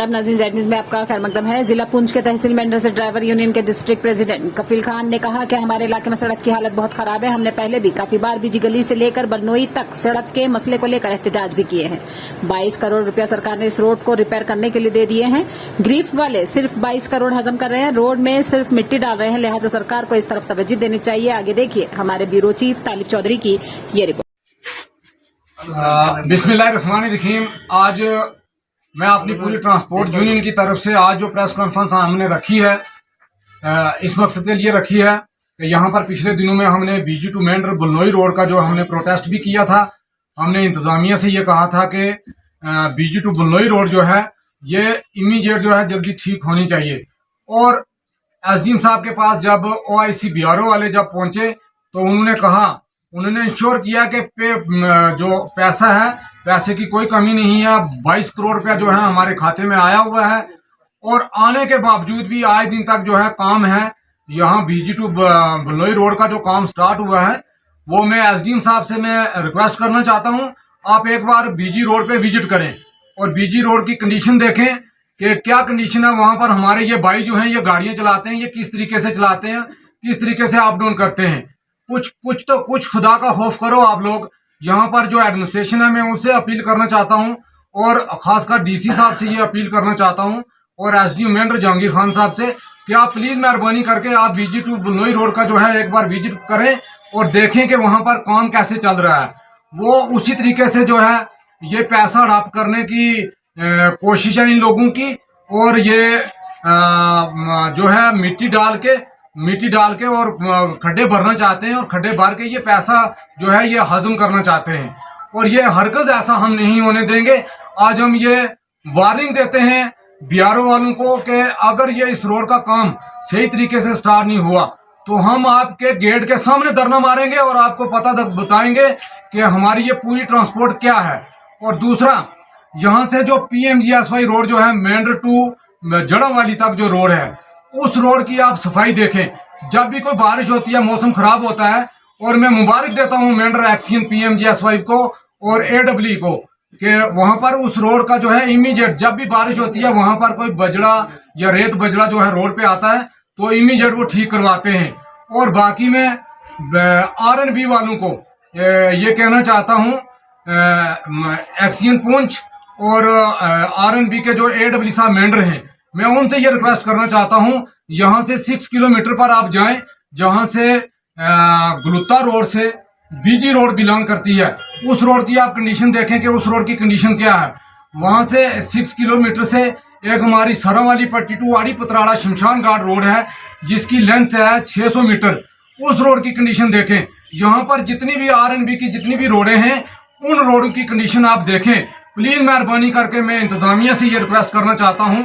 आदाब नाज़रीन, Z news में आपका खैर मकदम है। जिला पुंछ के तहसील मेंढर से ड्राइवर यूनियन के डिस्ट्रिक्ट प्रेसिडेंट कफील खान ने कहा कि हमारे इलाके में सड़क की हालत बहुत खराब है। हमने पहले भी काफी बार बीजी गली से लेकर बरनोई तक सड़क के मसले को लेकर एहतजाज भी किए हैं। 22 करोड़ रुपया सरकार ने इस रोड को रिपेयर करने के लिए दे दिए हैं। ग्रीफ वाले सिर्फ 22 करोड़ हजम कर रहे हैं, रोड में सिर्फ मिट्टी डाल रहे हैं, लिहाजा सरकार को इस तरफ तवज्जो देनी चाहिए। आगे देखिए हमारे ब्यूरो चीफ तालिब चौधरी की ये रिपोर्ट। बिस्मिल्लाहिर्रहमानिर्रहीम। आज मैं अपनी पूरी ट्रांसपोर्ट यूनियन की तरफ से आज जो प्रेस कॉन्फ्रेंस हमने रखी है, इस मकसद के लिए रखी है कि यहाँ पर पिछले दिनों में हमने बीजी टू मेंढर बरनोई रोड का जो हमने प्रोटेस्ट भी किया था। हमने इंतजामिया से ये कहा था कि बीजी टू बरनोई रोड जो है ये इमीडिएट जो है जल्दी ठीक होनी चाहिए। और एसडीएम साहब के पास जब OIC BRO वाले जब पहुंचे तो उन्होंने इंश्योर किया कि जो पैसा है, पैसे की कोई कमी नहीं है। 22 करोड़ रुपया जो है हमारे खाते में आया हुआ है और आने के बावजूद भी आज दिन तक जो है काम है। यहाँ बीजी टू बरनोई रोड का जो काम स्टार्ट हुआ है वो मैं एसडीएम साहब से मैं रिक्वेस्ट करना चाहता हूँ, आप एक बार बीजी रोड पे विजिट करें और बीजी रोड की कंडीशन देखें कि क्या कंडीशन है वहां पर। हमारे ये भाई जो हैं ये गाड़ियां चलाते हैं, ये किस तरीके से चलाते हैं, किस तरीके से अप डाउन करते हैं। कुछ खुदा का खौफ करो आप लोग। यहाँ पर जो एडमिनिस्ट्रेशन है मैं उनसे अपील करना चाहता हूँ और खासकर DC साहब से ये अपील करना चाहता हूँ और SDO मेंढर जहांगीर खान साहब से कि आप प्लीज मेहरबानी करके आप बीजी टू बरनोई रोड का जो है एक बार विजिट करें और देखें कि वहां पर काम कैसे चल रहा है। वो उसी तरीके से जो है ये पैसा हड़प करने की कोशिश है इन लोगों की और ये जो है मिट्टी डाल के और खड्डे भरना चाहते हैं और खड्डे भर के ये पैसा जो है ये हजम करना चाहते हैं और ये हरगिज़ ऐसा हम नहीं होने देंगे। आज हम ये वार्निंग देते हैं BRO वालों को कि अगर ये इस रोड का काम सही तरीके से स्टार्ट नहीं हुआ तो हम आपके गेट के सामने धरना मारेंगे और आपको पता बताएंगे कि हमारी ये पूरी ट्रांसपोर्ट क्या है। और दूसरा, यहाँ से जो PMGSY रोड जो है मेंढर टू जड़ावाली तक जो रोड है उस रोड की आप सफाई देखें। जब भी कोई बारिश होती है, मौसम खराब होता है और मैं मुबारक देता हूँ मेंढर एक्शन PMGSY को और AWE को कि वहां पर उस रोड का जो है इमीडिएट जब भी बारिश होती है वहां पर कोई बजड़ा या रेत बजड़ा जो है रोड पे आता है तो इमीडिएट वो ठीक करवाते हैं। और बाकी मैं RNB वालों को ये कहना चाहता हूँ, एक्शन पुंछ और RNB के जो AWE साहब मेंढर हैं, मैं उनसे ये रिक्वेस्ट करना चाहता हूँ यहाँ से 6 किलोमीटर पर आप जाएं जहाँ से गुलुत्ता रोड से बीजी रोड बिलोंग करती है। उस रोड की आप कंडीशन देखें कि उस रोड की कंडीशन क्या है। वहां से 6 किलोमीटर से एक हमारी सरा वाली पट्टी टू आड़ी पतराड़ा शमशान घाट रोड है जिसकी लेंथ है 600 मीटर। उस रोड की कंडीशन देखें। यहाँ पर जितनी भी RNB की जितनी भी रोडें हैं उन रोडों की कंडीशन आप देखें। प्लीज मेहरबानी करके मैं इंतजामिया से ये रिक्वेस्ट करना चाहता हूँ।